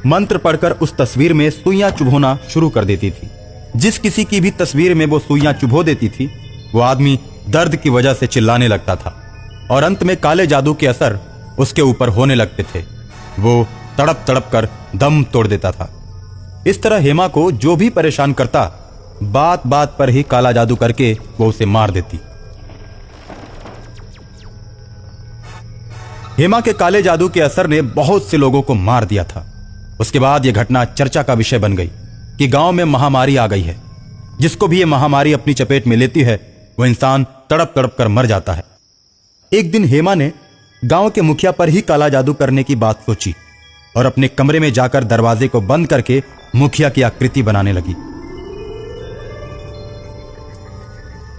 मंत्र पढ़कर उस तस्वीर में सुइयां चुभोना शुरू कर देती थी। जिस किसी की भी तस्वीर में वो सुइयां चुभो देती थी, वो आदमी दर्द की वजह से चिल्लाने लगता था और अंत में काले जादू के असर उसके ऊपर होने लगते थे। वो तड़प तड़प कर दम तोड़ देता था। इस तरह हेमा को जो भी परेशान करता, बात बात पर ही काला जादू करके वो उसे मार देती। हेमा के काले जादू के असर ने बहुत से लोगों को मार दिया था। उसके बाद यह घटना चर्चा का विषय बन गई कि गांव में महामारी आ गई है। जिसको भी यह महामारी अपनी चपेट में लेती है, वह इंसान तड़प तड़प कर मर जाता है। एक दिन हेमा ने गांव के मुखिया पर ही काला जादू करने की बात सोची और अपने कमरे में जाकर दरवाजे को बंद करके मुखिया की आकृति बनाने लगी।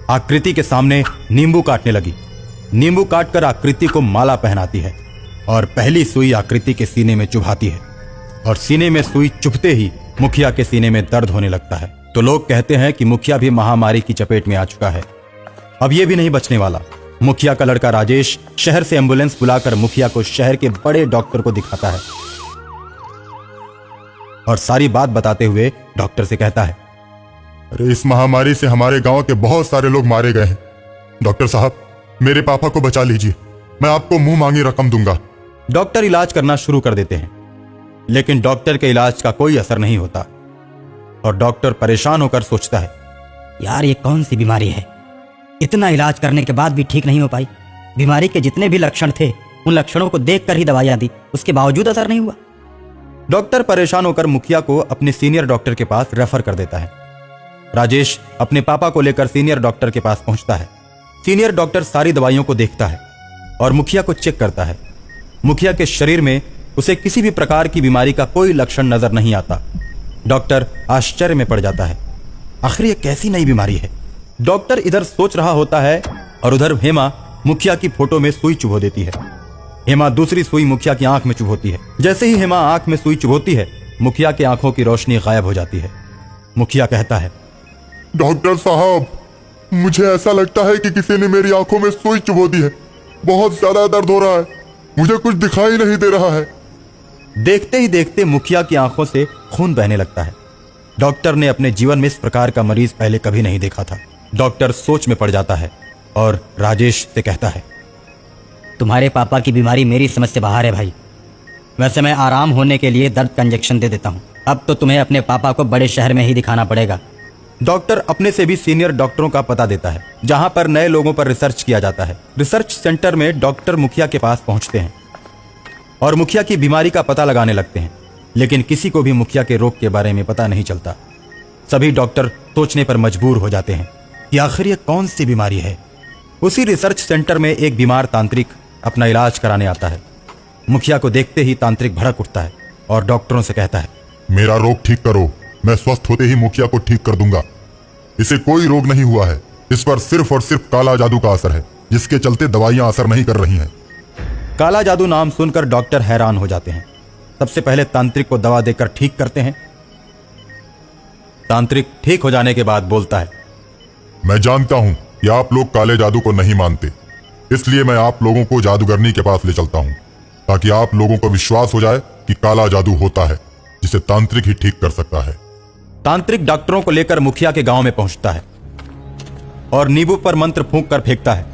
आकृति के सामने नींबू काटने लगी। नींबू काटकर आकृति को माला पहनाती है और पहली सुई आकृति के सीने में चुभाती है और सीने में सुई चुभते ही मुखिया के सीने में दर्द होने लगता है। तो लोग कहते हैं कि मुखिया भी महामारी की चपेट में आ चुका है। अब यह भी नहीं बचने वाला। मुखिया का लड़का राजेश शहर से एम्बुलेंस बुलाकर मुखिया को शहर के बड़े डॉक्टर को दिखाता है और सारी बात बताते हुए डॉक्टर से कहता है, अरे इस महामारी से हमारे गांव के बहुत सारे लोग मारे गए हैं। डॉक्टर साहब, मेरे पापा को बचा लीजिए, मैं आपको मुंह मांगी रकम दूंगा। डॉक्टर इलाज करना शुरू कर देते हैं, लेकिन डॉक्टर के इलाज का कोई असर नहीं होता और डॉक्टर परेशान होकर सोचता है, यार ये कौन सी बीमारी है, इतना इलाज करने के बाद भी ठीक नहीं हो पाई। बीमारी के जितने भी लक्षण थे, उन लक्षणों को देखकर ही दवाइयां दी, उसके बावजूद असर नहीं हुआ। डॉक्टर परेशान होकर मुखिया को अपने सीनियर डॉक्टर के पास रेफर कर देता है। राजेश अपने पापा को लेकर सीनियर डॉक्टर के पास पहुंचता है। सीनियर डॉक्टर सारी दवाइयों को देखता है और मुखिया को चेक करता है। मुखिया के शरीर में उसे किसी भी प्रकार की बीमारी का कोई लक्षण नजर नहीं आता। डॉक्टर आश्चर्य में पड़ जाता है, आखिर ये कैसी नई बीमारी है। डॉक्टर इधर सोच रहा होता है और उधर हेमा मुखिया की फोटो में सुई चुभो देती है। हेमा दूसरी सुई मुखिया की आंख में चुभोती है। जैसे ही हेमा आंख में सुई चुभोती है, मुखिया की आंखों की रोशनी गायब हो जाती है। मुखिया कहता है, डॉक्टर साहब, मुझे ऐसा लगता है कि किसी ने मेरी आंखों में सुई चुभो दी है। बहुत ज्यादा दर्द हो रहा है, मुझे कुछ दिखाई नहीं दे रहा है। देखते ही देखते मुखिया की आंखों से खून बहने लगता है। डॉक्टर ने अपने जीवन में इस प्रकार का मरीज पहले कभी नहीं देखा था। डॉक्टर सोच में पड़ जाता है और राजेश से कहता है, तुम्हारे पापा की बीमारी मेरी समझ से बाहर है भाई। वैसे मैं आराम होने के लिए दर्द का इंजेक्शन दे देता हूँ। अब तो तुम्हें अपने पापा को बड़े शहर में ही दिखाना पड़ेगा। डॉक्टर अपने से भी सीनियर डॉक्टरों का पता देता है, जहां पर नए लोगों पर रिसर्च किया जाता है। रिसर्च सेंटर में डॉक्टर मुखिया के पास पहुंचते हैं और मुखिया की बीमारी का पता लगाने लगते हैं, लेकिन किसी को भी मुखिया के रोग के बारे में पता नहीं चलता। सभी डॉक्टर सोचने पर मजबूर हो जाते हैं कि आखिर ये कौन सी बीमारी है। उसी रिसर्च सेंटर में एक बीमार तांत्रिक अपना इलाज कराने आता है। मुखिया को देखते ही तांत्रिक भड़क उठता है और डॉक्टरों से कहता है, मेरा रोग ठीक करो, मैं स्वस्थ होते ही मुखिया को ठीक कर दूंगा। इसे कोई रोग नहीं हुआ है, इस पर सिर्फ और सिर्फ काला जादू का असर है, जिसके चलते दवाइयां असर नहीं कर रही हैं। काला जादू नाम सुनकर डॉक्टर हैरान हो जाते हैं। सबसे पहले तांत्रिक को दवा देकर ठीक करते हैं। तांत्रिक ठीक हो जाने के बाद बोलता है, मैं जानता हूं कि आप लोग काले जादू को नहीं मानते, इसलिए मैं आप लोगों को जादूगरनी के पास ले चलता हूं, ताकि आप लोगों को विश्वास हो जाए कि काला जादू होता है, जिसे तांत्रिक ही ठीक कर सकता है। तांत्रिक डॉक्टरों को लेकर मुखिया के गांव में पहुंचता है और नींबू पर मंत्र फूंक कर फेंकता है।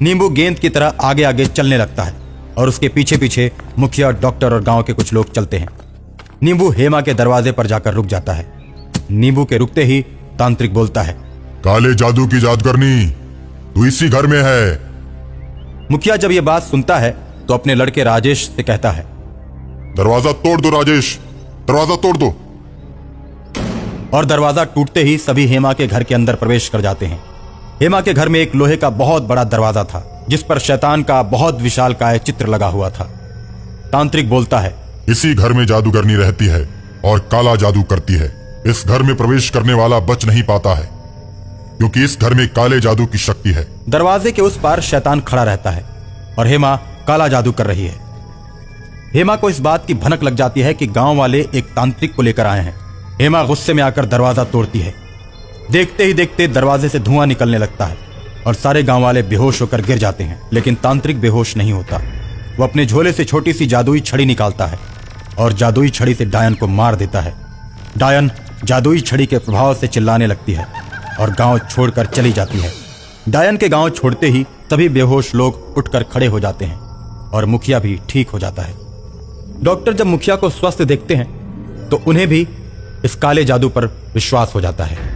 नींबू गेंद की तरह आगे आगे चलने लगता है और उसके पीछे पीछे मुखिया, डॉक्टर और गांव के कुछ लोग चलते हैं। नींबू हेमा के दरवाजे पर जाकर रुक जाता है। नींबू के रुकते ही तांत्रिक बोलता है, काले जादू की जादूगरनी, तू इसी घर में है। मुखिया जब यह बात सुनता है तो अपने लड़के राजेश से कहता है, दरवाजा तोड़ दो राजेश, दरवाजा तोड़ दो। और दरवाजा टूटते ही सभी हेमा के घर के अंदर प्रवेश कर जाते हैं। हेमा के घर में एक लोहे का बहुत बड़ा दरवाजा था, जिस पर शैतान का बहुत विशालकाय चित्र लगा हुआ था। तांत्रिक बोलता है, इसी घर में जादूगरनी रहती है और काला जादू करती है। इस घर में प्रवेश करने वाला बच नहीं पाता है, क्योंकि इस घर में काले जादू की शक्ति है। दरवाजे के उस पार शैतान खड़ा रहता है और हेमा काला जादू कर रही है। हेमा को इस बात की भनक लग जाती है कि गांव वाले एक तांत्रिक को लेकर आए हैं। हेमा गुस्से में आकर दरवाजा तोड़ती है। देखते ही देखते दरवाजे से धुआं निकलने लगता है और सारे गांव वाले बेहोश होकर गिर जाते हैं, लेकिन तांत्रिक बेहोश नहीं होता। वो अपने झोले से छोटी सी जादुई छड़ी निकालता है और जादुई छड़ी से डायन को मार देता है। डायन जादुई छड़ी के प्रभाव से चिल्लाने लगती है और गांव छोड़कर चली जाती है। डायन के गांव छोड़ते ही सभी बेहोश लोग उठकर खड़े हो जाते हैं और मुखिया भी ठीक हो जाता है। डॉक्टर जब मुखिया को स्वस्थ देखते हैं तो उन्हें भी इस काले जादू पर विश्वास हो जाता है।